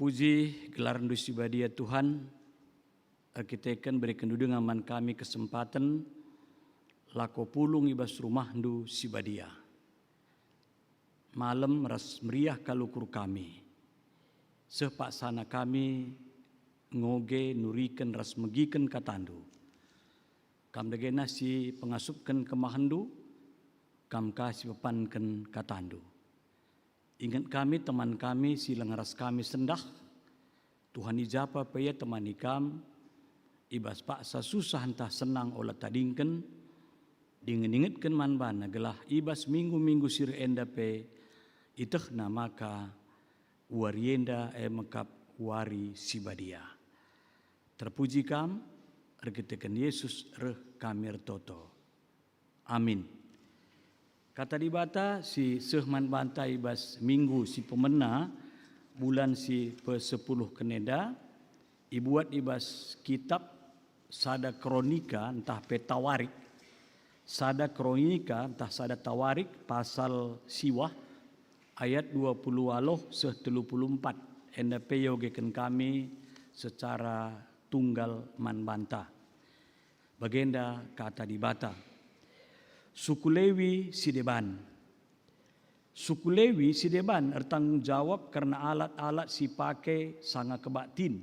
Puji gelaran dusi badia Tuhan, arkiteken berikan dengan man kami kesempatan lako pulung ibas rumah ndu si badia. Malam ras meriah kalukur kami, sepak sana kami ngoge nuriken ras megiken katandu. Kam dagena si pengasupkan kemahandu, kam kasih pepankan katandu. Ingat kami teman kami silang ras kami sendah, Tuhan ijapa paya teman ikam, ibas paksa susah entah senang olah tadingken, dingingingatkan man bana gelah ibas minggu-minggu sir enda pe, itehna maka warienda mekap wari sibadia. Terpuji kam, ergitekan Yesus reh kami ertoto. Amin. Kata dibata si sehman bantai bas minggu si pemena bulan si pe-10 keneda ibuat ibas kitab sada kronika entah petawarik sada kronika entah sada tawarik pasal siwah ayat 20 aloh seh 34 enda peyogeken kami secara tunggal man banta bagenda kata dibata. Suku Lewi Sideban. Suku Lewi Sideban bertanggung jawab karena alat-alat si pakai sanga kebaktin.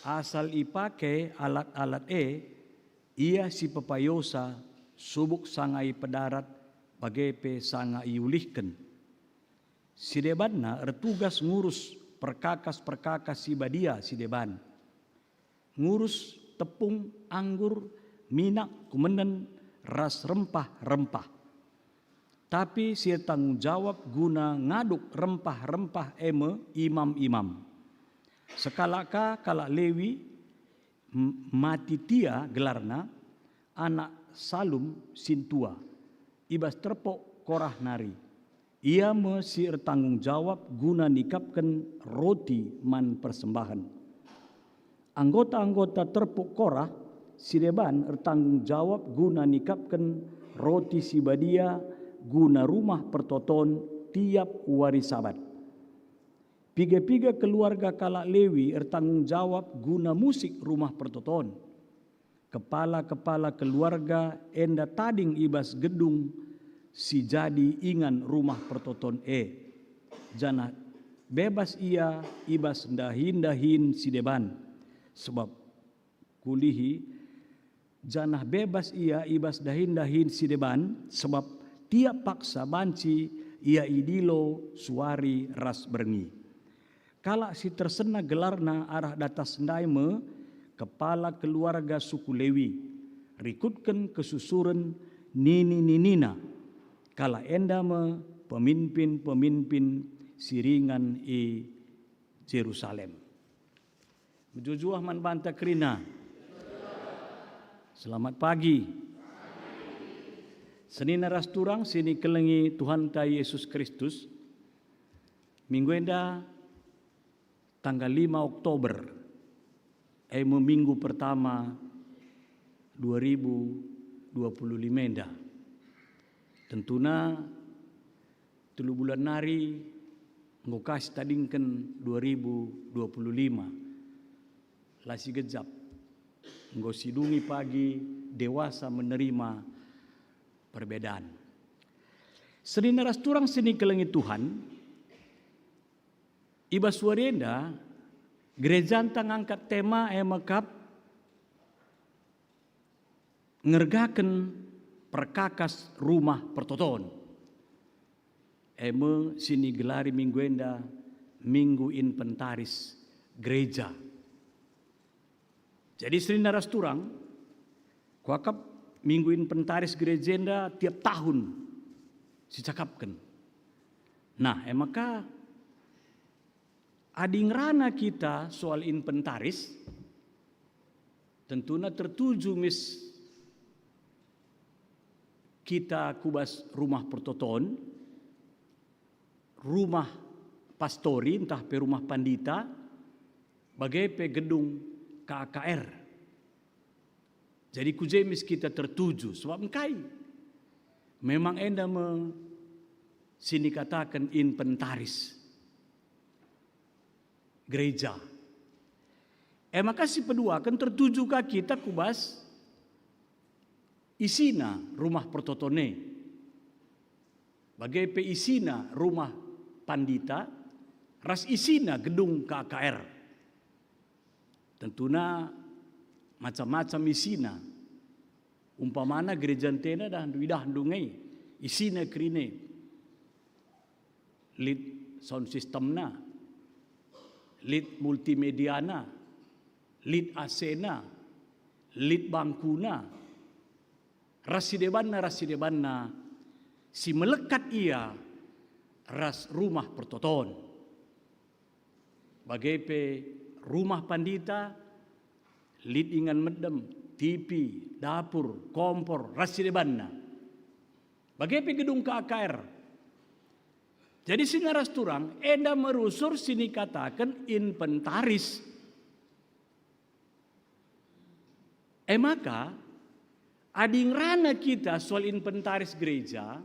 Asal ipake alat-alat ia si pepayosa subuk sangai pedarat bagepe sanga iulihken. Sidebanna ertugas ngurus perkakas-perkakas si badia Sideban. Ngurus tepung, anggur, minak, kumenen, ras rempah-rempah. Tapi si tanggung jawab guna ngaduk rempah-rempah imam-imam. Sekalaka kalak Lewi Matitia gelarna anak Salum Sintua. Ibas terpok korah nari. Ia mesti tanggung jawab guna nikapkan roti man persembahan. Anggota-anggota terpok korah Sideban bertanggung jawab guna nikapkan roti sibadia guna rumah pertoton tiap wari sabat. Piga-piga keluarga kalak Lewi bertanggung jawab guna musik rumah pertoton. Kepala-kepala keluarga enda tading ibas gedung si jadi ingan rumah pertoton Jana bebas ia ibas dahin-dahin Sideban sebab kulihi janah bebas ia ibas dahin-dahin Sideban sebab tiap paksa banci ia idilo suari ras berngi. Kala si tersena gelarna arah datas ndaime kepala keluarga suku Lewi rikutkan kesusuran nini-ninina kala endame pemimpin-pemimpin siringan Jerusalem. Bujujuah man banta krina. Selamat pagi. Senin ras turang sini kelengi Tuhan ta Yesus Kristus. Minggu enda tanggal 5 Oktober. Minggu pertama 2025 enda. Tentuna 3 bulan nari ngokas tadingken 2025. Lasi gejap. Nggosidungi pagi dewasa menerima perbedaan. Senin ras turang sini kelengi Tuhan. Ibas warienda gereja antang angkat tema mekap ngergaken perkakas rumah pertoton. Sini gelari minggu enda minggu inventaris gereja. Jadi Senin ras turang, kuakap minggu inventaris gerejenda tiap tahun sicakapkan. Nah, maka adingrana kita soal inventaris tentunya tertuju mis kita kubas rumah pertoton, rumah pastori entah pe rumah pandita, bagai pe gedung KKR. Jadi kujemis kita tertuju sebab engkai memang enda sini katakan inventaris. gereja. Maka si pedua akan tertuju ke kita kubas isina rumah pertotone. Bagai pe isina rumah pandita, ras isina gedung KKR. Tentunya macam-macam isina. Umpamana gereja antena dah idah dungai isina krine. Lead sound systemna, lead multimediana, lead asena, lead bangkuna, rasidebanna, si melekat ia ras rumah pertoton. Bagai pe rumah pandita, lead ingan medem, TV, dapur, kompor, rasidebanna. Bagai pe gedung KKR. Jadi sinaras turang, enda merusur sini katakan inventaris. Maka ading rana kita soal inventaris gereja,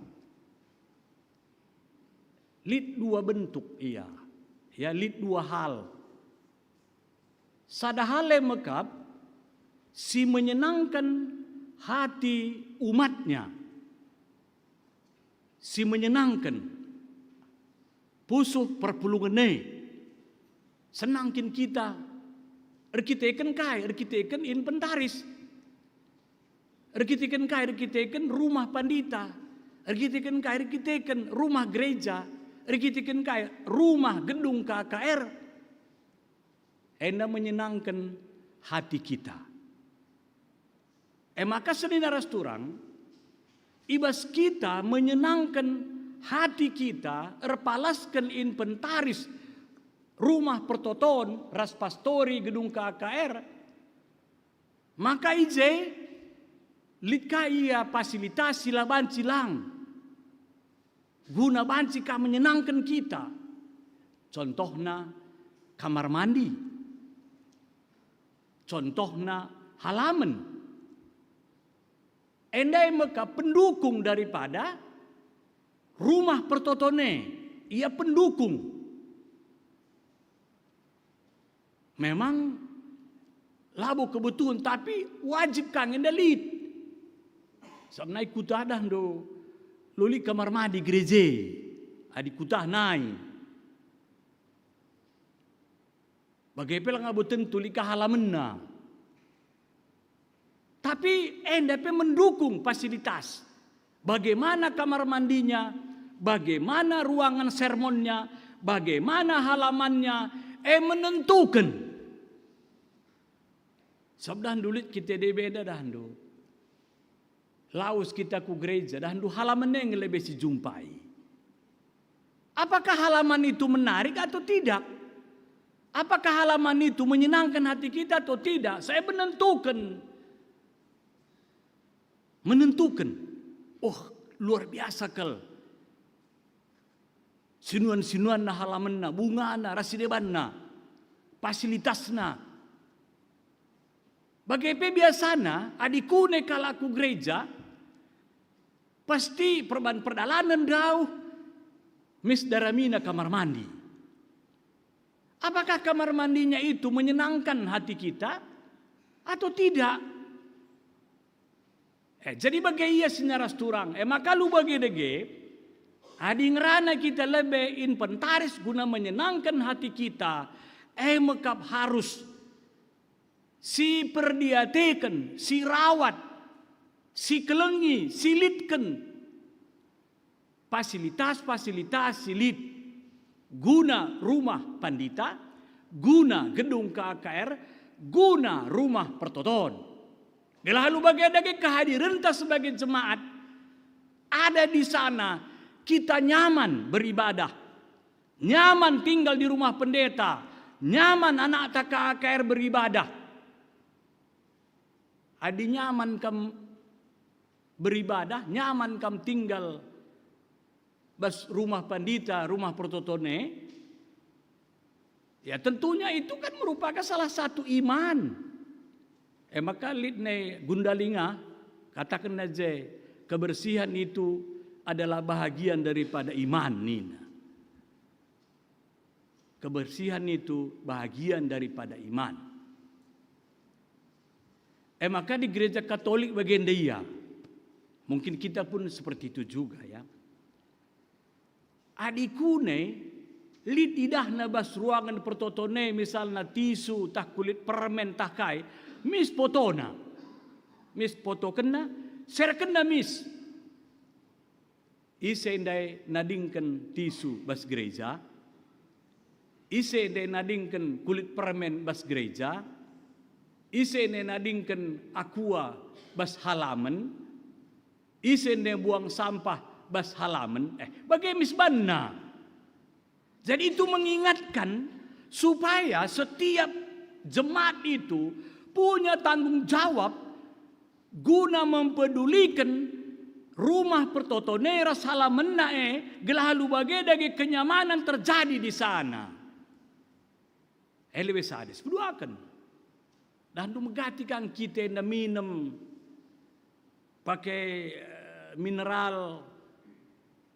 lid dua bentuk iya, ya lid dua hal. Sadahale mekap si menyenangkan hati umatnya, si menyenangkan pusuh perpulungan senangkin kita arkiteken kai arkiteken inventaris arkiteken rumah pandita arkiteken kai arkiteken rumah gereja arkiteken kai rumah gedung KKR enda menyenangkan hati kita. Maka seninaras turang ibas kita menyenangkan hati kita erpalaskan inventaris rumah pertoton ras pastori gedung KKR, maka ije litka ia fasilitasi laban cilang guna banci ka menyenangkan kita. Contohna kamar mandi, contohna halaman. Endai maka pendukung daripada rumah pertotone, ia pendukung. Memang labu kebetulan, tapi wajib kangen dalit. Sampai kutah dah do, luli kamar mandi gereja, adik kutah naik. Bagaimana ngabutin tulika halamanna. Tapi NDP mendukung fasilitas. Bagaimana kamar mandinya, bagaimana ruangan sermonnya, bagaimana halamannya, menentukan. Sabdan dulit kita beda dahandu. Laus kita ku gereja dahandu halamannya yang lebih si jumpai. Apakah halaman itu menarik atau tidak? Apakah halaman itu menyenangkan hati kita atau tidak? Saya menentukan. Oh, luar biasa kal. Sinuan-sinuan na halaman na, bunga na, rasideban na, fasilitas na. Bagaimana biasana, adikune kalaku gereja, pasti perdalanan dauh, misdaramina kamar mandi. Apakah kamar mandinya itu menyenangkan hati kita atau tidak? Jadi bagai ia sinaras turang. Maka lu bagi dege, ading rana kita lebih inventaris guna menyenangkan hati kita. Mekap harus si perdiateken, si rawat, si kelengi, si litken. Fasilitas-fasilitas silit guna rumah pandita, guna gedung KKR, guna rumah pertoton. Lalu bagaimana kehadiran kita sebagai jemaat ada di sana, kita nyaman beribadah, nyaman tinggal di rumah pendeta, nyaman anak KKR beribadah. Adi nyaman kam beribadah, nyaman kam tinggal bas rumah pandita, rumah pertotone. Ya tentunya itu kan merupakan salah satu iman. Maka litne gundalinga katakan aja kebersihan itu adalah bahagian daripada iman nina. kebersihan itu bagian daripada iman. Maka di gereja Katolik bagian dia, mungkin kita pun seperti itu juga ya. Adikune lit idahna bas ruangan pertotone misalnya tisu tah kulit permen tah kai mis potona. Mis foto kena, ser kena mis. Ise ndai nadingkan tisu bas gereja. Ise ndai nadingkan kulit permen bas gereja. Ise ndai nadingkan aqua bas halaman. Ise ndai buang sampah bas halaman. Bagai mis banna. Jadi itu mengingatkan supaya setiap jemaat itu punya tanggung jawab guna mempedulikan rumah pertotonera halaman gelalu bagai dagi kenyamanan terjadi di sana. Elewe sadis berdoakan. Dan tu megatikan kita yang minum pakai mineral.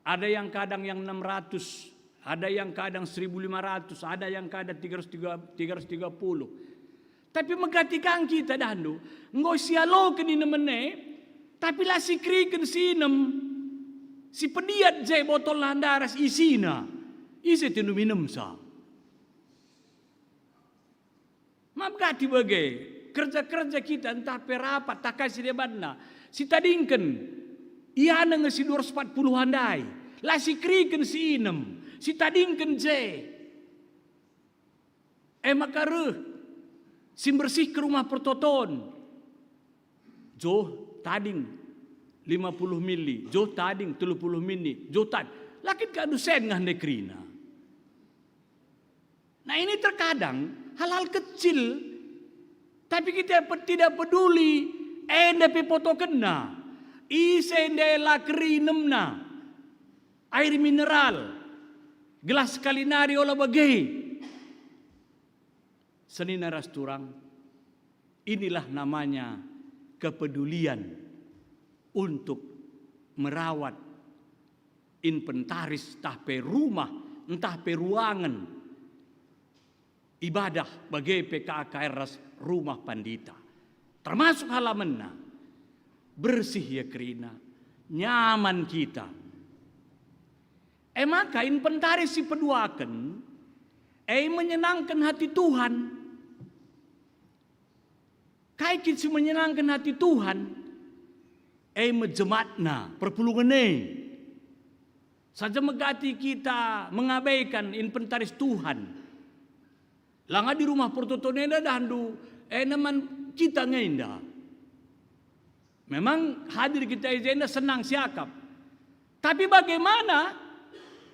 Ada yang kadang yang 600, ada yang kadang 1.500, ada yang kadang 330. Tapi megatikan kita dandu, nggo sialo kini nemene, tapi lah si kriken sinem, si pediat jay botol landaras isina, isi tinu minum sa. Megati bagai kerja-kerja kita entah perapat tak kasih debatna, si tadingken, iya neng si 240 handai, lah si kriken si inem, si tadingken jay, makaruh. Si bersih ke rumah pertoton. Jo tading 50 mili. Jo tading 30 mili. Jo tad. Lakit ka dusen ngah nekrina. Nah ini terkadang hal-hal kecil. Tapi kita tidak peduli. Dapat foto kena. Ise ndela krinemna. Air mineral. Gelas kalinari olah bagai. Senina rasturang, inilah namanya kepedulian untuk merawat inventaris entah pe rumah, entah pe ruangan ibadah bagi PKKR rumah pandita. Termasuk halamanna, bersih ya kerina, nyaman kita. Maka inventaris si peduakan, menyenangkan hati Tuhan. Kai kita menyenangkan hati Tuhan. Menjematna perpulungan saja megati kita mengabaikan inventaris Tuhan. Langa di rumah pertotonena dandu naman kita ngenda. Memang hadir kita izenda senang siakap. Tapi bagaimana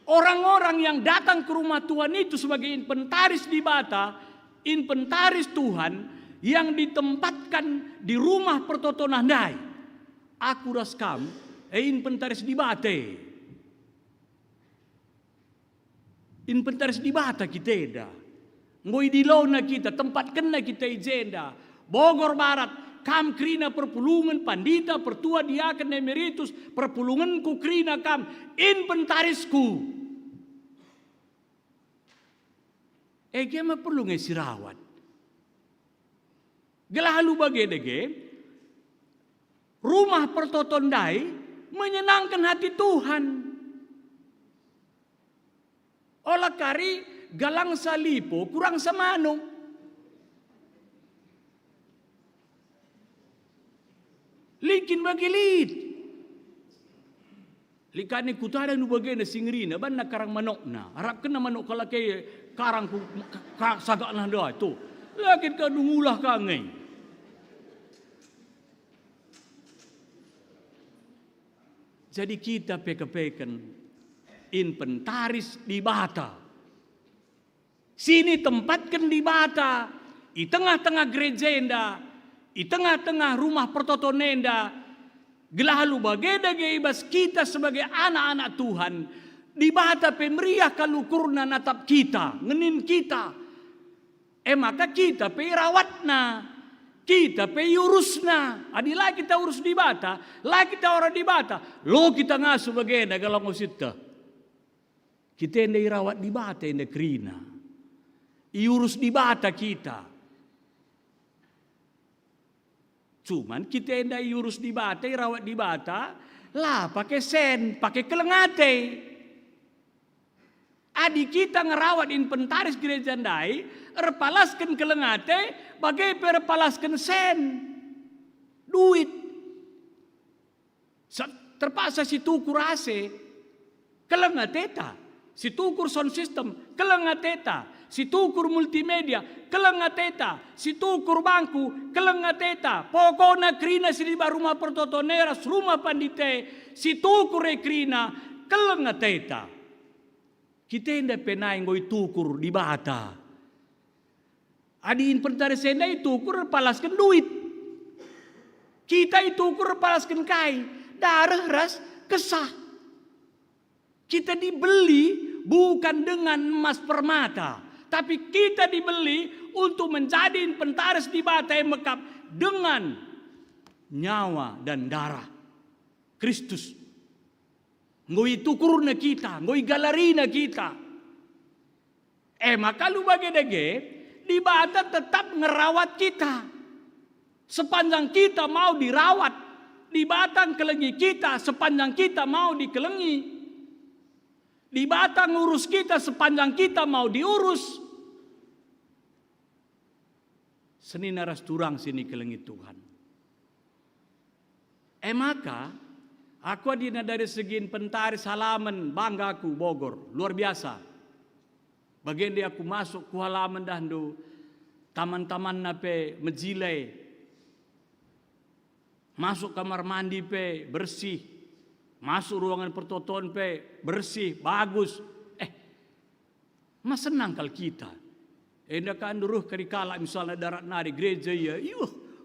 orang-orang yang datang ke rumah Tuhan itu sebagai inventaris di bata, inventaris Tuhan yang ditempatkan di rumah pertotonan dai. Aku raskam inventaris di bate. Inventaris di bata kita eda. Ngoi di lona kita, tempat kena kita izenda. Bogor Barat, kam krina perpulungan pandita, pertua diaken emeritus, perpulunganku krina kam, inventarisku. Kema perlu ngesirawat. Gelalu bagedege, rumah pertotondai menyenangkan hati Tuhan. Olah kari galang salipo kurang samano. Likin bagi lid. Likani kutara nu bagena singrina ban na karang manok na. Harap kena manok kala kay karang ku sagak na doa itu. Lakit ka dungulah ka ngay. Jadi kita peke-peken inventaris di bata. Sini tempatkan di bata. Di tengah-tengah gerejenda. Di tengah-tengah rumah pertotonenda. Gelalu bageda geibas kita sebagai anak-anak Tuhan. Di bata pemeriah kalukurna natap kita. Ngenin kita. Maka kita perawatna. Kita peyurusna, adilah kita urus di bata, lah kita orang di bata, lo kita ngasuh bagena kalau ngusita. Kita yang dirawat di bata yang krina. iurus di bata kita. Cuman kita hendak iurus di bata, irawat di bata, lah pakai sen, pakai kelengate. Adi kita ngerawat inventaris gereja ndai, erpalaskan kelengate, bagai perpalaskan sen. Duit. Terpaksa si tukur AC, kelengateta. Si tukur sound system, kelengateta. Si tukur multimedia, kelengateta. Si tukur bangku, kelengateta. Pokoknya krina si liba rumah pertotoneras, rumah pandite. Si tukur krina, kelengateta. Kita hendak penai ngoi tukur di bata. Adi inventaris senda itu ukur palaskan duit. Kita itu ukur palaskan kai. Darah ras kesah. Kita dibeli bukan dengan emas permata. Tapi kita dibeli untuk menjadi inventaris di bata yang mekap dengan nyawa dan darah Kristus. Ngoi tukurna kita, ngoi galarina kita. Maka lu bagedege di bata tetap ngerawat kita. Sepanjang kita mau dirawat, di batang kelengi kita sepanjang kita mau dikelengi. Di batang ngurus kita sepanjang kita mau diurus. Seni naras turang sini kelengi Tuhan. Maka aku adina dari segi inventaris halaman bangga aku Bogor, luar biasa. Bagian dia aku masuk ku halaman dahdu, taman-taman nape mejilai, masuk kamar mandi pe bersih, masuk ruangan pertotoan pe bersih, bagus. Mas senang kal kita. Hendak kanduruh kerikala misalnya darat nari gereja ya,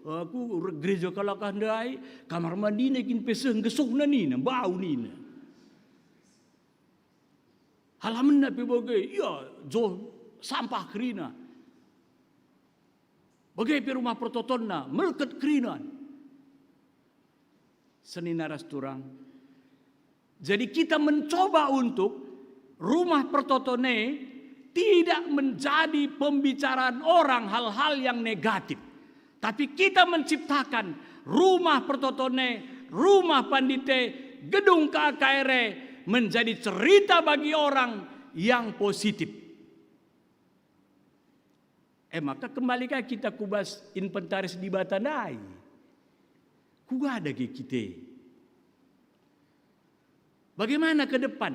aku gereja kalau kandai kamar mandi nekin peseng gesuk nina bau nina. Halaman napi bagai jo sampah kerina. Bagai pe rumah pertotonna melket kerina. Seni naras turang. Jadi kita mencoba untuk rumah pertotone tidak menjadi pembicaraan orang hal-hal yang negatif. Tapi kita menciptakan rumah pertotone, rumah pandite, gedung KKR menjadi cerita bagi orang yang positif. Maka kembalikah kita kubas inventaris di Batandai. Kugada kita. Bagaimana ke depan?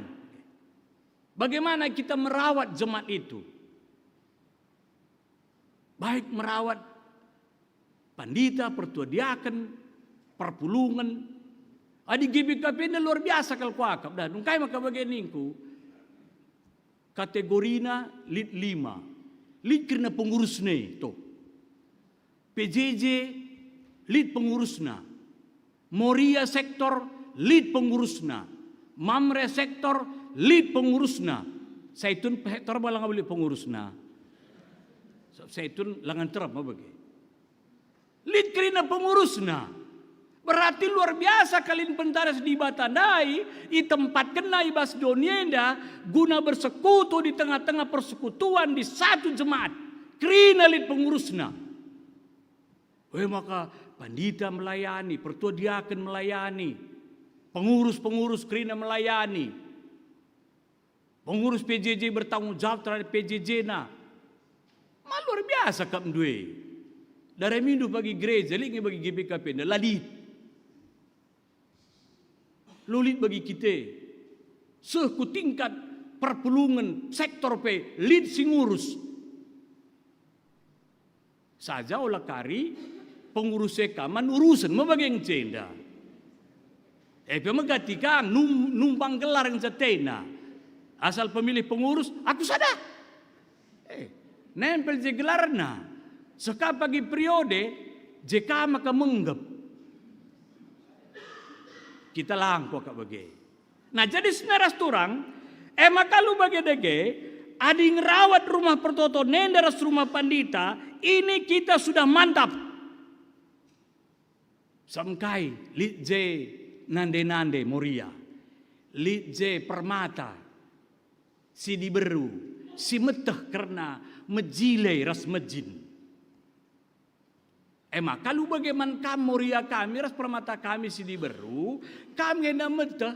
Bagaimana kita merawat jemaat itu? Baik merawat pandita, pertua diaken, perpulungan. Adi GBKP ini luar biasa kalau kuakap. Dan nungkai maka bagian ningku. Kategorina lead 5. Lead karena pengurusnya itu. PJJ lead pengurusnya. Moria sektor lead pengurusnya. Mamre sektor lead pengurusnya. Saitun hektor balang beli pengurusnya. Saitun langan terap bagi. Lead karena pengurusnya. Berarti luar biasa kalian inventaris di Batandai, i tempat kena ibas donienda guna bersekutu di tengah-tengah persekutuan di satu jemaat. Krina lead pengurusnya. Maka pandita melayani, pertua diaken melayani, pengurus-pengurus krina melayani, pengurus PJJ bertanggung jawab terhadap PJJ na. Luar biasa kap mdue. Dari minggu bagi gereja, lingi bagi GBKP, ladit. Lulit bagi kita. Seku tingkat perpulungan sektor P, lead singurus. Saja olah kari pengurus sekaman urusan membagi cenda. Pemagatika numpang gelar yang setena. Asal pemilih pengurus, aku sadar. Nempel je gelarna. Sekap pagi periode, JK maka menggap. Kita langkau kak bagi. Nah jadi senaras turang, maka lu bagi dege, adi ngerawat rumah pertoto nendaras rumah pandita, ini kita sudah mantap. Samkai Lit J Nande Moria, Lit J Permata, Sidi Beru, si meteh karena mejilai ras mejin. Kalau bagaimana kamu ria kami ras permata kami si diberu, kami hendak meteh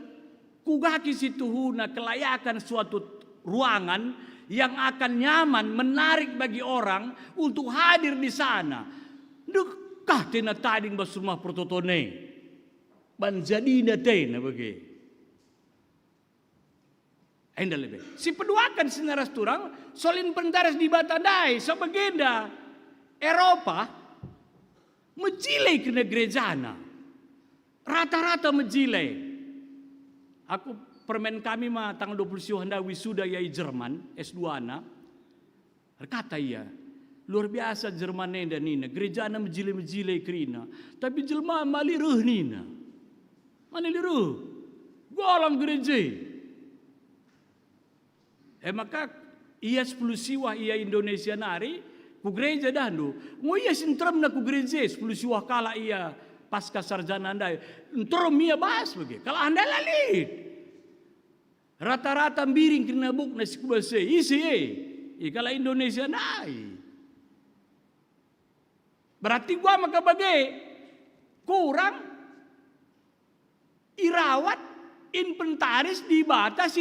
kugaki si tuhuna kelayakan suatu ruangan yang akan nyaman, menarik bagi orang untuk hadir di sana. Dekah tina tading bas rumah prototone. Banjadina tena bagi. Enda lebih. Si peduakan sinaras turang, solin pentaras di Batandai, sebagenda Eropa, menjilai kena gerejana. Rata-rata menjilai. Aku permen kami mah tanggal 20 handa wisuda yai Jerman, S2 anak. Kata ia, luar biasa Jerman dan nina, gerejana menjilai kerina. Tapi jelma maliruh nina. Mana liruh? Golam gereja. Maka ia 10 siwah ia Indonesia nari ku gereja dandu. Mo ia sintram na ku gereja 10 siwah kala ia pasca sarjana andai. Entrom ia bahas bagi. Kalau anda lalit. Rata-rata biring kena buk na sikubase. Isi kalau Indonesia nai. Berarti gua maka bagi kurang irawat inventaris di batas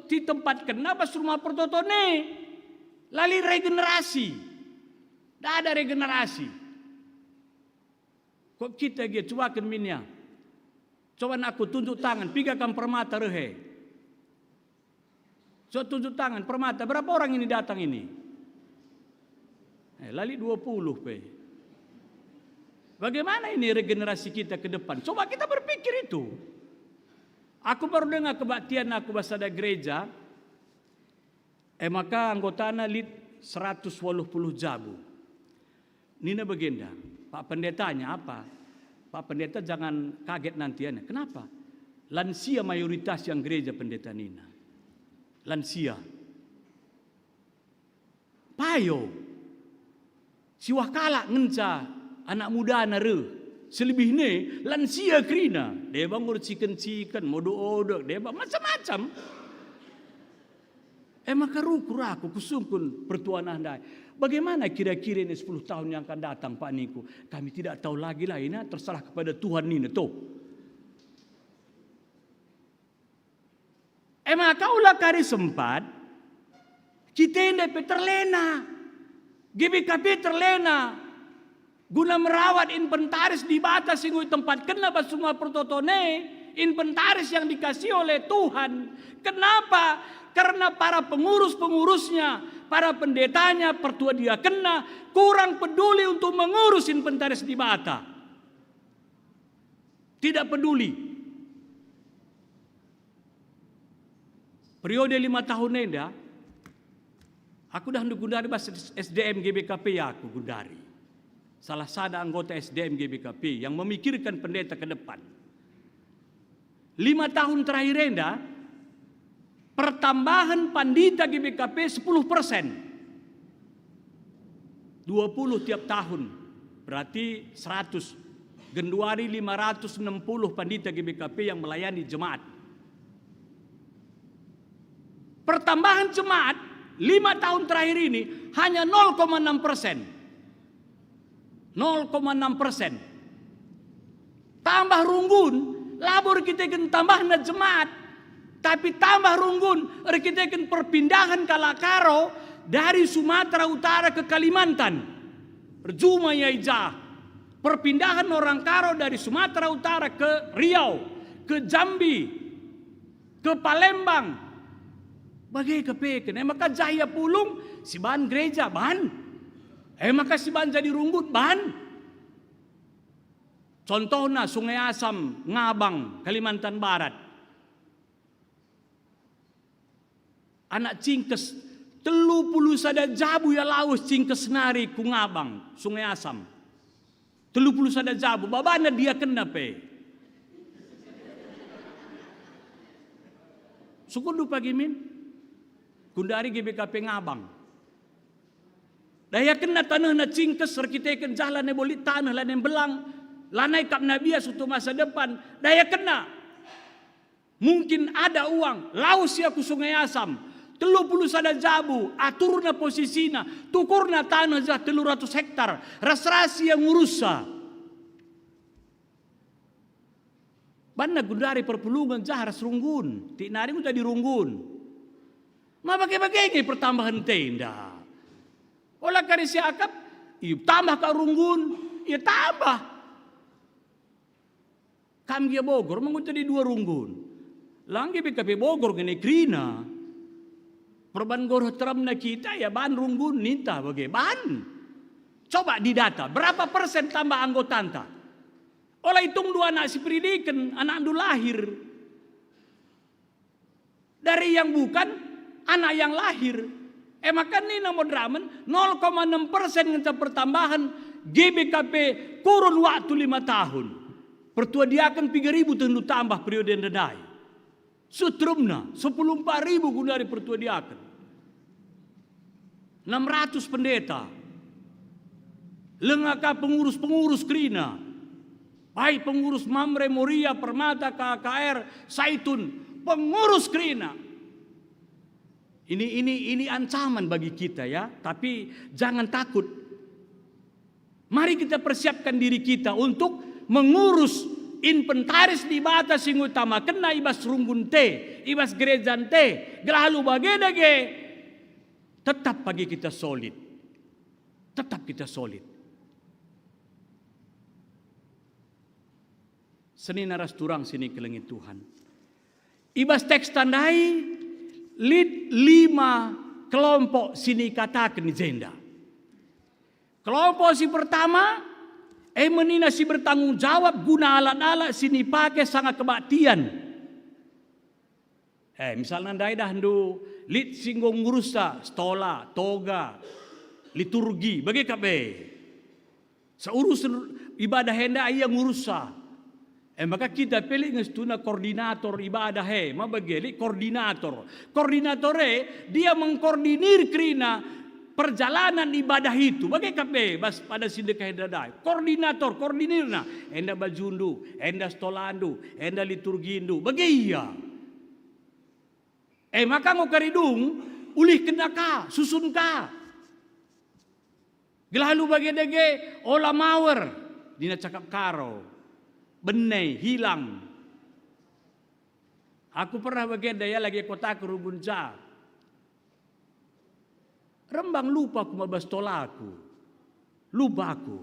di tempat kena pas rumah prototone. Lali regenerasi. Tidak ada regenerasi. Kok kita gitu coba minyak. Coba aku tunjuk tangan, pigakan permata rehe. Coba tunjuk tangan permata. Berapa orang ini datang ini? Lali 20 pe. Bagaimana ini regenerasi kita ke depan? Coba kita berpikir itu. Aku baru dengar kebaktian aku basada gereja. Maka anggotana lid 180 jabu. Nina bagenda. Pak pendetanya apa? Pak pendeta jangan kaget nantiannya. Kenapa? Lansia mayoritas yang gereja pendeta Nina. Lansia. Payo. Siwah kalak ngenca anak muda naru. Selebih ni lansia kerina. Dia bangun ciken-ciken, modok-odok, dia macam-macam. Maka raku kusungkun pertuan anda. Bagaimana kira-kira ini 10 tahun yang akan datang Pak Niku? Kami tidak tahu lagi lah ini terserah kepada Tuhan ini tuh. Maka ulah kari sempat kita ini terlena. GBKP terlena. Guna merawat inventaris di batas singui tempat kena semua prototone, inventaris yang dikasih oleh Tuhan. Kenapa? Karena para pengurus-pengurusnya, para pendetanya, pertua dia kena kurang peduli untuk mengurus inventaris di bata. Tidak peduli. Periode 5 tahun nenda, aku dah gundari bahasa SDM GBKP ya aku gundari. Salah satu anggota SDM GBKP yang memikirkan pendeta ke depan. 5 tahun terakhir enda, pertambahan pandita GBKP 10%. 20 tiap tahun. Berarti 100. Genduari 560 pandita GBKP yang melayani jemaat. Pertambahan jemaat 5 tahun terakhir ini hanya 0,6%. 0,6%. Tambah runggun, labor kita akan tambah na jemaat. Tapi tambah runggun, kita akan perpindahan kalakaro dari Sumatera Utara ke Kalimantan. Perjuma ya ijah. Perpindahan orang Karo dari Sumatera Utara ke Riau, ke Jambi, ke Palembang. Bagai kepeken, maka Jaya Pulung, si bahan gereja, bahan. Maka si bahan jadi runggut, bahan. Contohnya Sungai Asam, Ngabang, Kalimantan Barat. Anak cingkes, 30 sada jabu ya laus cingkes nari ku Ngabang, Sungai Asam. 30 sada jabu, babana dia kena pe. Sukundu pagi min, kundari GBKP Ngabang. Daya kena tanah na cingkes, rekitekan jalan yang boleh tanah lah yang belang. Lanai kap Nabiya suatu masa depan. Daya kena. Mungkin ada uang. Laus ya ku Sungai Asam. 30 sada jabu, aturna posisina, tukurna tanah jah 300 hektar, rasrasi yang ngurusa. Banna gundari perpulungan jah ras runggun, ti nari udah dirunggun. Ma bagai-bagai pertambahan tenda. Olah kari si akap, tambah ka runggun, ya tambah. Kami Bogor mengucap di 2 runggun. Langgi BKP Bogor gini krina. Perban goroh teramna kita ya ban runggun ninta bagai ban. Coba didata berapa persen tambah anggota anta. Olah hitung 2 anak si pendidikan, anak andu lahir. Dari yang bukan, anak yang lahir. Maka ini nomor dramen 0,6% ngecap pertambahan GBKP kurun waktu 5 tahun. Pertua dia akan 3.000 tentu tambah periode dedai. Sutrumna 14.000 guna dari pertua dia akan. 600 pendeta. Lengaka pengurus-pengurus krina. Baik pengurus Mamre, Moria, Permata, KKR, Saitun, pengurus krina. Ini ancaman bagi kita ya, tapi jangan takut. Mari kita persiapkan diri kita untuk mengurus inventaris di batas sing utama kena ibas runggun te, ibas gerejan te, gelalu bagedage. Tetap bagi kita solid. Tetap kita solid. Seni naras turang sini kelengit Tuhan. Ibas teks tandai lid 5 kelompok sini katakan jenda. Kelompok si pertama menina si bertanggung jawab guna alat-alat sini pakai sangat kebaktian. Misalnya ndai dah ndu lit singgung ngurusa stola, toga, liturgi, bagi kabe. Seurus ibadah henda ayah ngurusa. Maka kita pilih ngestuna koordinator ibadah ma bagi koordinator. Koordinator dia mengkoordinir krina perjalanan ibadah itu. Bagi kabe bas pada sidekah dadai. Koordinator koordinirna. Enda bajundu, enda stolandu, enda liturgindu. Bagi iya. Maka ngo karidung ulih kena ka, susun ka. Gelalu bagi dege olah mawer dina cakap karo. Benai hilang. Aku pernah bagi daya lagi kota Kerubunca. Rembang lupa aku mabas tolaku. Lupa aku.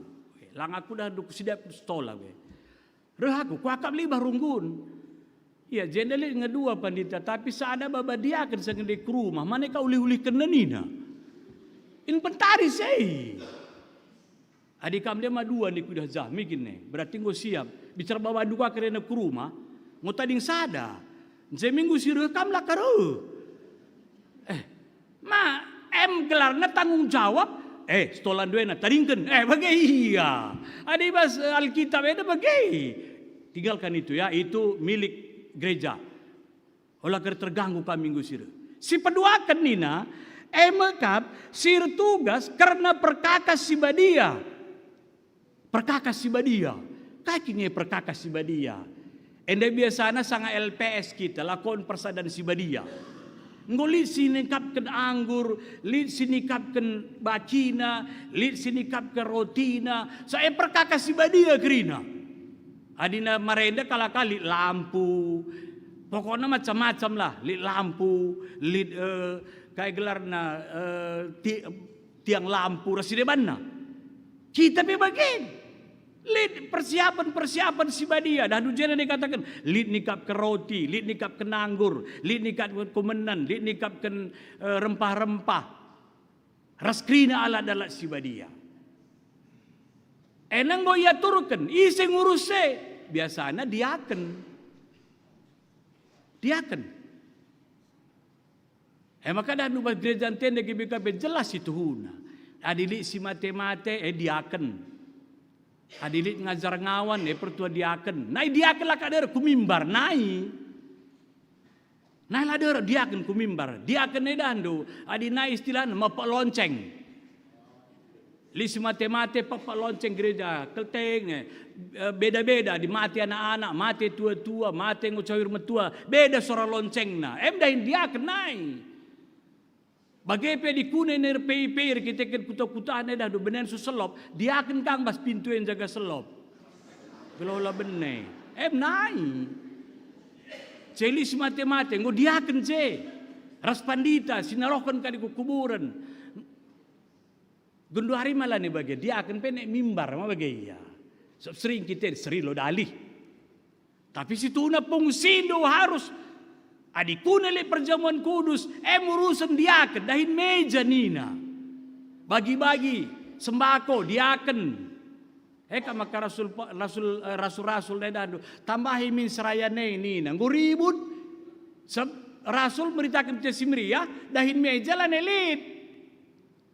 Lang aku dah duk sidap stola we. Reh aku akap libah runggun. Ya jendelit ngedua pandita tapi saada baba dia akan sengende ke rumah mana kau ulih-ulih kena nina. Inventaris adik kam dia madua ni kudah zahmi gini. Berarti ngau siap bicara bawa duka kerana ke rumah ngau tading sada. Seminggu sirah kam lah karo. Gelarna tanggung jawab. Stolan duena taringken. Bagai iya. Adik bas Alkitab ada bagai. Tinggalkan itu ya, itu milik gereja. Olah terganggu kami minggu sir. Si peduakan nina, mekap sir tugas karena perkakas si badia. Perkakas si badia. Kakinya perkakas si badia. Enda biasanya sanga LPS kita lakon persadan si badia. Ngolit sinikapkan anggur, lit sinikapkan bacina, lit sinikapkan rotina. Saya perkakas si badia kerina. Adina marenda kala-kali lampu. Pokoknya macam-macam lah. Lit lampu, lit kayak gelarna tiang lampu rasidebanna. Kita bebagian. Lit persiapan si badia. Dah dujana dikatakan lit nikap ke roti, lit nikap ke anggur, lit nikap ke kumenan, lit nikap ke rempah-rempah. Raskrina alat-alat si badia. Enang go ia turkan, isi nguruse. Biasanya diaken. Maka dah nubah gereja tenda GBKP jelas itu huna. Adilik si mate-mate diaken. Adilik ngajar ngawan pertua diaken. Nai diaken lah kader kumimbar nai. Nai lah der diaken kumimbar. Diaken edandu. Adi nai istilahnya mapak lonceng. Lisi mate-mate papa lonceng gereja kelteng beda-beda di mati anak-anak, mati tua-tua, mati ngucawir metua, beda suara loncengna. Dahin dia kenai. Bagai pe di kune ner pei kita ken kuta-kutaan dah do benen su selop, dia akan kang bas pintu yang jaga selop. Kalau lah bene, nai. Celis mate-mate, ngo dia akan je. Ras pandita sinarohkan kadi kuburan. Gundu hari malah ni bagai dia akan penek mimbar ma bagai ya. Sering kita seri lo dalih. Tapi situ na pungsindo harus adikuna le perjamuan kudus, urusan diaken dahin meja nina. Bagi-bagi sembako diaken. Maka rasul ledando tambahi min serayane nina. Nguribut rasul meritakan ke Simria dahin meja lan elit.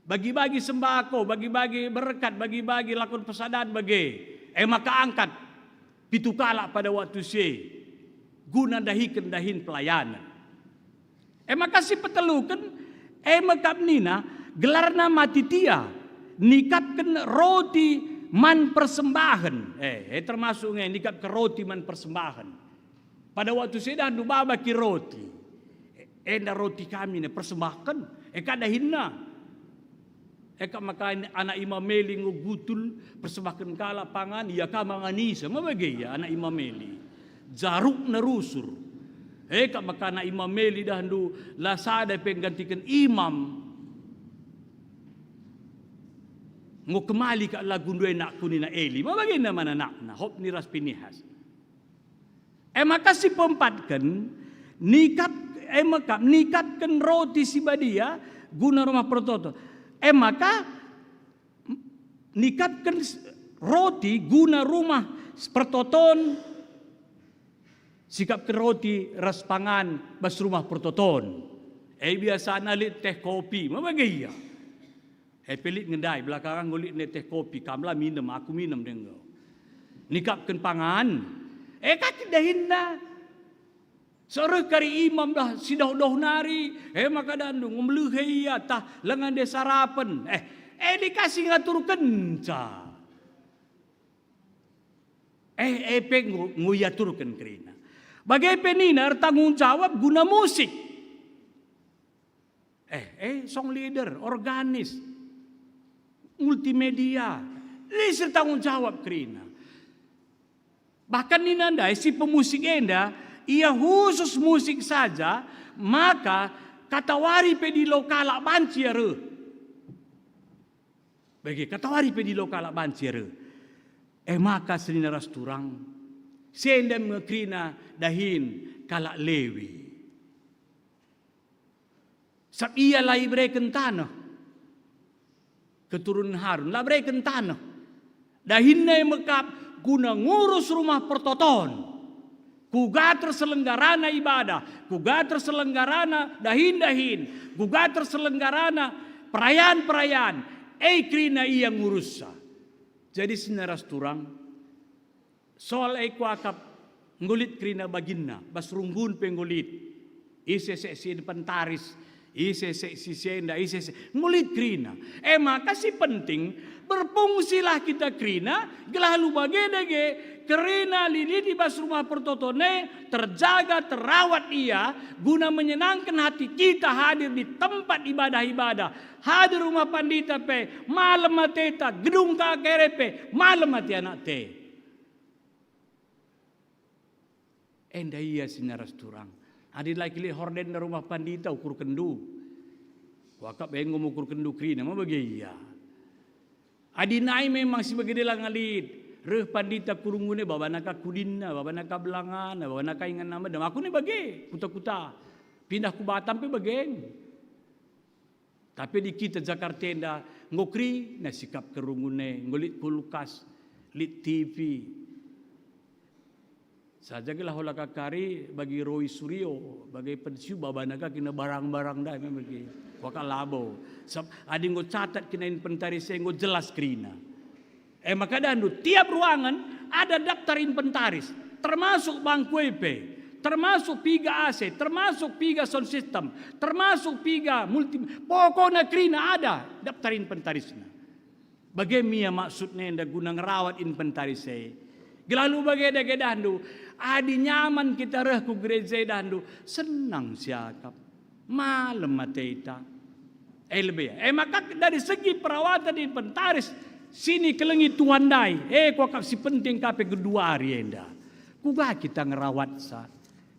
Bagi-bagi sembako, bagi-bagi berkat, bagi-bagi lakon pesadan bagi. Maka angkat pitukala pada waktu si guna dahikan dahin pelayanan. Maka si petelukan makap nina gelarna matitia nikapkan roti man persembahan. Termasuk nikap ke roti man persembahan. Pada waktu si dah baba ki roti. Enda roti kami ne persembahkan. Kadahinna. Maka anak Imam Meli ngugutul persembahkan kala pangan ya kamanganisa mabagay ya anak Imam Meli jaruk na rusur maka anak Imam Meli dahdu lasada penggantikan imam ngo kemali ka lagundu nak kunina Eli mabagay naman anak na hop ni ras pinihas maka si pempatkan nikapkan roti si badia guna rumah pertoto. Maka nikapkan roti guna rumah pertoton sikapkan roti ras pangan bas rumah pertoton. Biasa nalit teh kopi mabagay ya. Pelit ngendai belakangan ngulit ne teh kopi kamla minum aku minum dengo. Nikapkan pangan. Kaki dahin na. Sore kari imam dah sidah-dah nari. Maka dandu ngumluhai ya tah lengan de sarapan. Dikasih ngatur kenca. Nguyaturkan kerina. Bagai penina tanggung jawab guna musik. Song leader, organis, multimedia. Liser tanggung jawab kerina. Bahkan ninanda si pemusik enda ia khusus musik saja, maka katawari pe di lokala banciere. Bagi katawari pe di lokala banciere. Maka senina rasturang sendem ngekrina dahin kalak lewi. Sab ia lai breken tanah. Keturunan Harun la breken tanah. Dahin na mekap guna ngurus rumah pertoton. Kuga terselenggarana ibadah, kuga terselenggarana dahin-dahin, kuga terselenggarana perayaan-perayaan. Krina ia ngurusa. Jadi sinaras turang soal akap ngulit krina baginna, bas runggun penggulit. Si depan taris, si senda, ngulit krina. Maka si penting berfungsilah kita krina, gelalu bagedege kerina lili di bas rumah pertotone terjaga terawat ia guna menyenangkan hati kita hadir di tempat ibadah-ibadah hadir rumah pandita pe malam mateta gedung kakerepe malam mati anak te enda ia sinaras turang adi laki li horden na rumah pandita ukur kendu wakap engom ukur kendu krina mabagi ia adi nai memang si bagede langalit reh pandita kurungune baba naka kudinna, baba naka belangan, baba naka ingan nama dam aku ni bage kuta-kuta. Pindah ku Batam pe bageng. Tapi di kita Jakarta enda ngokri na sikap kerungune, ngolit kulkas, lit TV. Saja gelah hola kakari bagi Roy Suryo, bagi pensiu baba naka kina barang-barang dah memang bagi. Waka labo. Sab adi ngo catat kina inventaris ngo jelas krina. Maka dandu tiap ruangan ada daftar inventaris, termasuk bangku EP, termasuk piga AC, termasuk piga sound system, termasuk piga multi. Pokoknya krina ada daftar inventarisnya. Bagaimana maksudnya anda guna ngerawat inventaris saya? Gelalu bagaimana dandu, adi nyaman kita reh ku gereja dandu, senang siakap, malam mateita. Lebih. Maka dari segi perawatan inventaris sini kelengi Tuhan dai. Kok si penting kape kedua hari enda. Kuga kita ngerawat sa.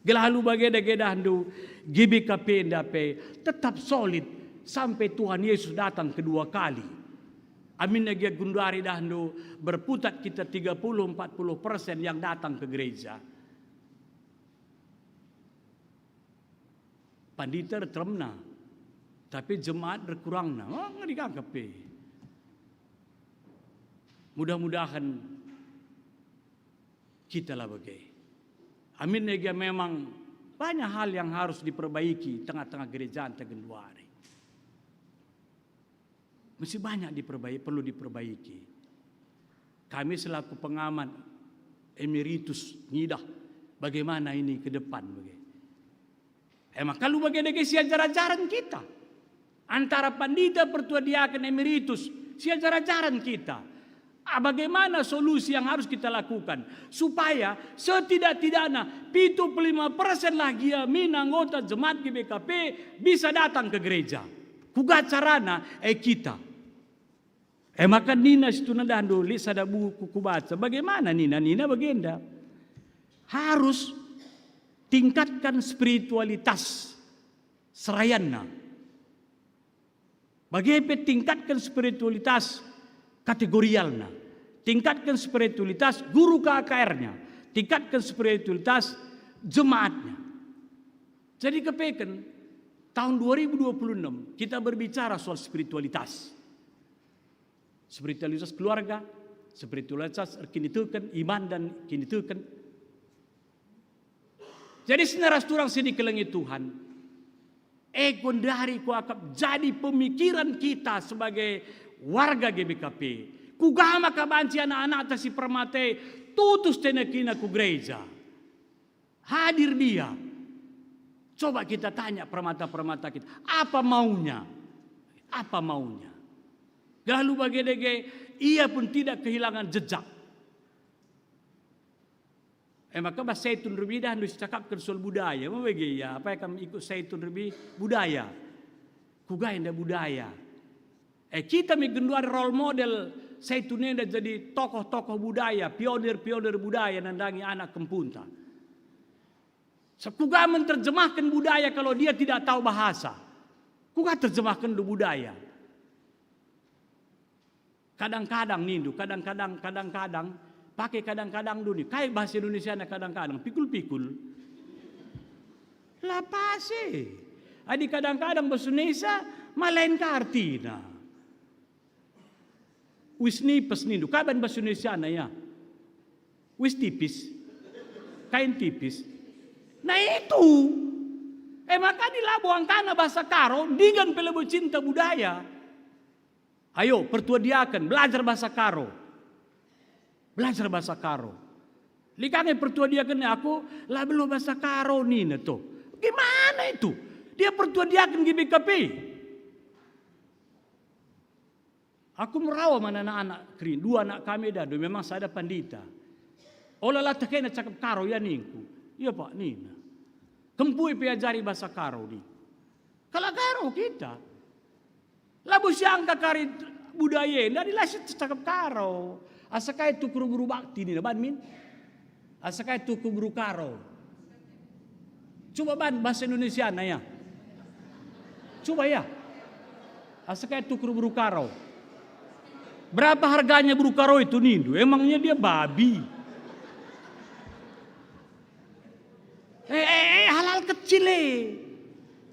Gelalu bageda-geda handu GBKP enda pe tetap solid sampai Tuhan Yesus datang kedua kali. Amin lagi gunduari dahdu berputat kita 30-40% yang datang ke gereja. Pandita teremna, tapi jemaat berkurangna. Ngeri kangkepe. Mudah-mudahan kita lah bagai. Amin lagi memang banyak hal yang harus diperbaiki tengah-tengah gereja Tegenduari. Masih banyak perlu diperbaiki. Kami selaku pengamat emeritus ngidah bagaimana ini ke depan. Kalau bagaimana ajaran kita antara pandita pertua diaken emeritus ajaran kita. Bagaimana solusi yang harus kita lakukan supaya setidak-tidaknya 75% lagi anggota jemaat GBKP bisa datang ke gereja. Kuga carana kita. Maka Nina situ nadando lisa ada buku kubaca. Bagaimana Nina bagenda harus tingkatkan spiritualitas serayanna. Bagaimana tingkatkan spiritualitas kategorialnya, tingkatkan spiritualitas guru KKR-nya, tingkatkan spiritualitas jemaatnya. Jadi kepeken tahun 2026 kita berbicara soal spiritualitas. Spiritualitas keluarga, spiritualitas kini tuken, iman dan kini tuken. Jadi senaras turang sini kelengi Tuhan. Dari ku akap jadi pemikiran kita sebagai warga GBKP. Kugama kabanci anak-anak si permate tutus tenekina ku gereja. Hadir dia. Coba kita tanya permata-permata kita. Apa maunya? Apa maunya? Lalu bagi ia pun tidak kehilangan jejak. Maka bahasa Saitun Rubi dah harus cakapkan soal budaya. Bagi ya, apa yang kami ikut Saitun Rubi budaya. Kugain dah budaya. Kita mengenduari role model Saitun dah jadi tokoh-tokoh budaya, pionir-pionir budaya nandangi anak kempunta. Kuga menerjemahkan budaya kalau dia tidak tahu bahasa. Kuga terjemahkan dulu budaya. Kadang-kadang nindu, kadang-kadang pakai kadang-kadang dulu nih. Kayak bahasa Indonesia kadang-kadang pikul-pikul. Lapase. Adi kadang-kadang bahasa Indonesia malain artina. Wis nipes nindu. Kaban bahasa Indonesia na ya. Wis tipis. Kain tipis. Nah itu. Maka di Labuan Kana bahasa Karo dengan pelebo cinta budaya. Ayo pertuadiakan belajar bahasa Karo. Belajar bahasa Karo. Likangnya pertuadiakan aku lah belum bahasa Karo nih tuh. Gimana itu? Dia pertuadiakan GBKP. Aku merawat mana anak-anak kering. Dua anak kami dah. Memang saya ada pandita. Olah lah tekena cakap Karo ya ningku. Iya Pak Nina. Kempui piajari bahasa Karo nih. Kalau Karo kita. Labu siangka kari budaya. Dari lasit cakap Karo. Asakai tu guru bakti ni ban min. Asakai tu guru Karo. Coba ban bahasa Indonesia na ya. Coba ya. Asakai tu guru Karo. Berapa harganya guru Karo itu nindu? Emangnya dia babi. Hal-hal kecil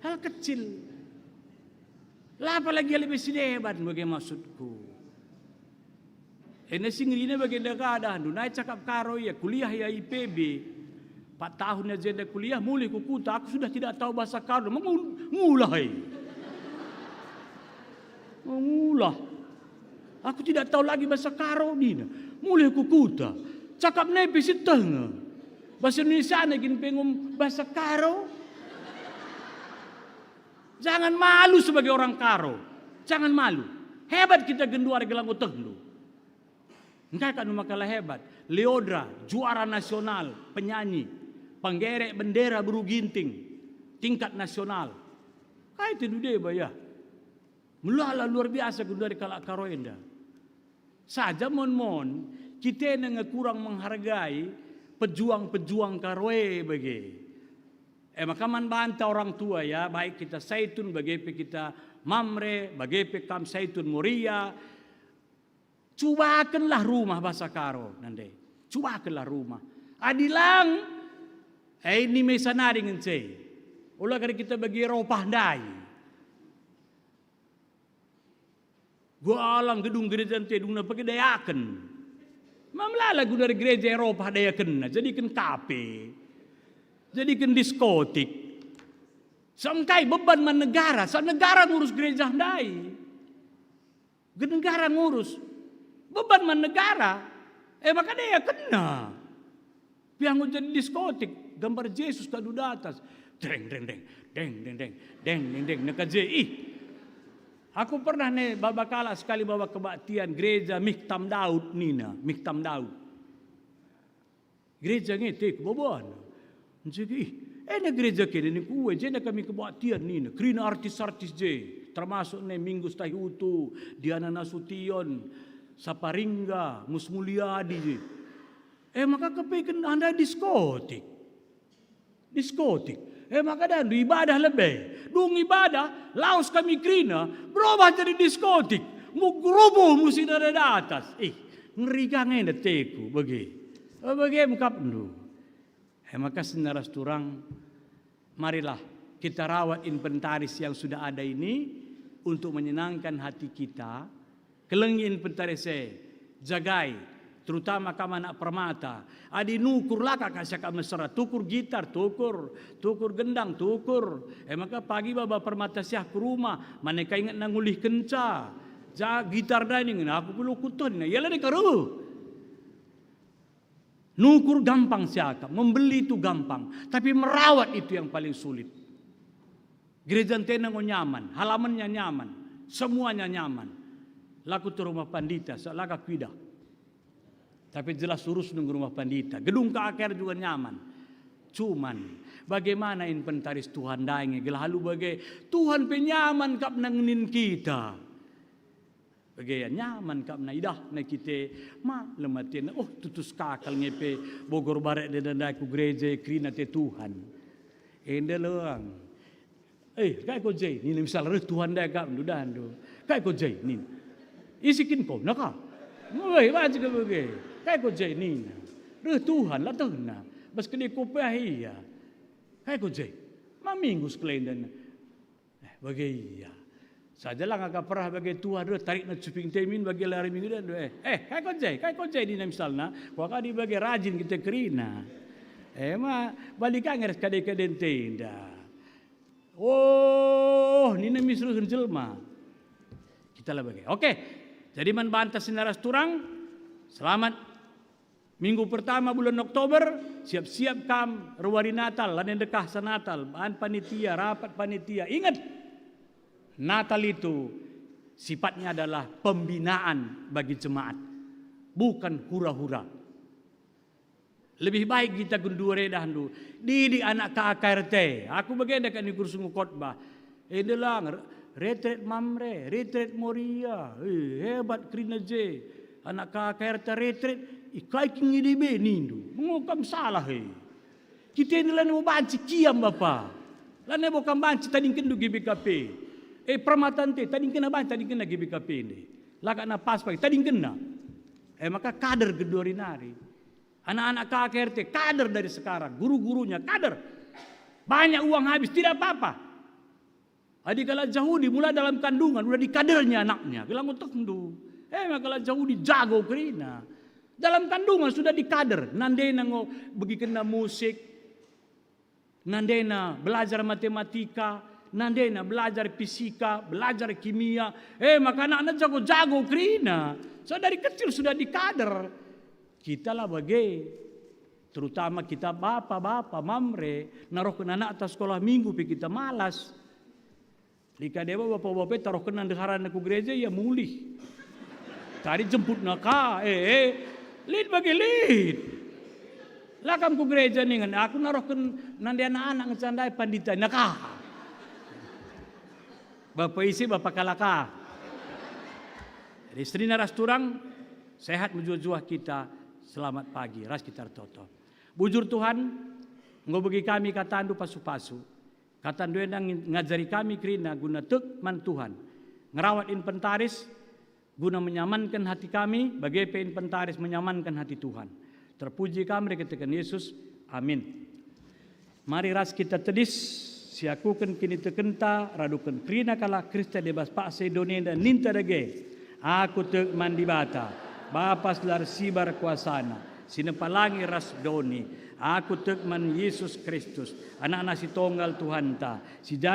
hal kecil. Lah apalagi lebih sideban bagaimana maksudku. Singgirnya bagian keadaan. Naik cakap Karo ya kuliah ya IPB. 4 tahun aja ada kuliah mulai kukuta. Aku sudah tidak tahu bahasa Karo. Mulai. Mengulah. Aku tidak tahu lagi bahasa Karo ni. Mulai kukuta. Cakap nepi si tengah. Bahasa Indonesia gini pengum bahasa Karo. Jangan malu sebagai orang Karo. Jangan malu. Hebat kita genduar gelang uteng lu. Engkau kan makalah hebat. Leodra, juara nasional, penyanyi, penggerek bendera beru ginting, tingkat nasional. Kau itu dia ya. Mulala luar biasa gundari kalak karoenda. Saja mon kita nang kurang menghargai pejuang-pejuang karoe bagi. Maka man banta orang tua ya, baik kita Zaitun, bagi kita Mamre, bagi kam Zaitun Moria. Cubakanlah rumah bahasa karo nanti. Cubakanlah rumah. Adilang ini mesanari ngence. Ulah kali kita bagi ropah dai. Gua alang gedung gereja ente dungna pakai dayaken. Mamlala guna dari gereja Eropa dayaken, jadikan kafe. Jadikan diskotik. Sampai beban man negara, sa negara ngurus gereja dai. Negara ngurus. Beban man negara. Maka dia kena. Piang jadi diskotik, gambar Yesus kadu atas. Deng deng deng deng deng deng deng deng deng nakaje ih. Aku pernah babakala sekali bawa kebaktian gereja Miktam Daud nina, Miktam Daud. Gereja ngete keboboan. Jadi gereja kene ni kuwe je kami kebaktian nina, krina artis-artis je, termasuk Minggu Stahiutu, Diana Nasution, Saparingga, Musmulyadi je. Maka kepikan anda diskotik. Diskotik. Maka dan ibadah lebih. Dung ibadah, laos kami krina, berubah jadi diskotik. Mugrubuh musi dari atas. Ngeri kangen teku bagi. Bagi muka pendu. Maka senaras turang, marilah kita rawat inventaris yang sudah ada ini untuk menyenangkan hati kita. Kelengi inventaris jagai. Terutama kam anak permata. Adi nukur laka kasih kam mesra. Tukur gitar, tukur gendang, tukur. Maka pagi baba permata siah ke rumah. Maneka ingat nangulih kenca. Gitar dining. Aku perlu kutun. Yalah ni karu. Nukur gampang siaka. Membeli itu gampang. Tapi merawat itu yang paling sulit. Gereja tenang nyaman. Halamannya nyaman. Semuanya nyaman. Laku tu rumah pandita. Laka kuida. Tapi jelas urus nunggu rumah pandita. Gedung keakhir juga nyaman. Cuman bagaimana inventaris Tuhan daenge. Lalu bagai Tuhan penyaman kap nangenin kita. Bagai nyaman kap na idah na kita. Lematin. Tutus kakal ngepe Bogor Barat dan daku gereja krina te Tuhan. Ende leang. Kaya ko jay. Ni misal Tuhan dae kap. Dudan do. Kaya ko jay. Ni. Isikin ko. Naka. Ngoy. Baca ka bagai. Kaya ko jay nina. Tuhan lah na. Bas kini ko pahiya. Kaya ko jay. Maminggu sekalian dan. Bagai iya. Saja lah ngaka perah bagai Tuhan. Tarik na cuping temin bagi lari minggu dan. Kaya ko jay nina misalnya. Waka di bagai rajin kita kerina. Balik angers kadek-kadek tenda. Nina misruh jelma. Kita lah bagai. Oke. Jadi man bantah sinaras turang. Selamat. Minggu pertama bulan Oktober, siap-siap kam rewari Natal, lain dekah sa Natal, bahan panitia, rapat panitia. Ingat, Natal itu sifatnya adalah pembinaan bagi jemaat, bukan hura-hura. Lebih baik kita gundure dahulu, didik anak KKRT. Aku bagian dekat ni kursus khotbah. Ini lang, retret Mamre, retret Moria, hebat krina je. Anak KKRT retret. Ikai kingi dibe nindu. Mengukam salah Kita ini lan mau banci kiam bapa. Lan mau kam banci tadi kendu GBKP. Permatan te tadi kena banci tadi kena GBKP ni. Laka na pas pagi tadi kena. Maka kader gedorinari. Anak-anak KKRT kader dari sekarang. Guru-gurunya kader. Banyak uang habis tidak apa-apa. Adik kalau Yahudi mulai dalam kandungan udah di kadernya anaknya. Bilang untuk kendu. Kalau Yahudi jago kerina. Dalam kandungan sudah dikader. Nandena bagi kena musik. Nandena belajar matematika. Nandena belajar fisika. Belajar kimia. Maka anak-anak jago-jago kerina. So dari kecil sudah dikader. Kita lah bagi. Terutama kita bapak-bapak, mamre. Naruh kena anak atas sekolah minggu. Kita malas. Lika dewa bapak-bapak taruh kena deharan aku gereja. Ya mulih. Tadi jemput naka. Lid bagi lid. Lakam ku gereja nih kan. Aku naruhkan nanti anak-anak ngecandai pandita. Nakah. Bapak isi Bapak kalaka. Jadi serina ras turang sehat menjua-jua kita. Selamat pagi ras kita toto. Bujur Tuhan ngobegi kami katandu pasu-pasu. Katandu yang ngajari kami kerina guna tek man Tuhan. Ngerawat inventaris guna menyamankan hati kami, bagi inventaris menyamankan hati Tuhan. Terpuji kami ketika Yesus. Amin. Mari ras kita tedis siakukan kini tekenta radukan krina kala Krista debas pak sedone dan ninta dage. Aku tek mandi bata. Bapas lar sibar kuasana. Sinepalangi ras doni. Aku tek man Yesus Kristus. Anak nasi tonggal Tuhan ta. Si jadi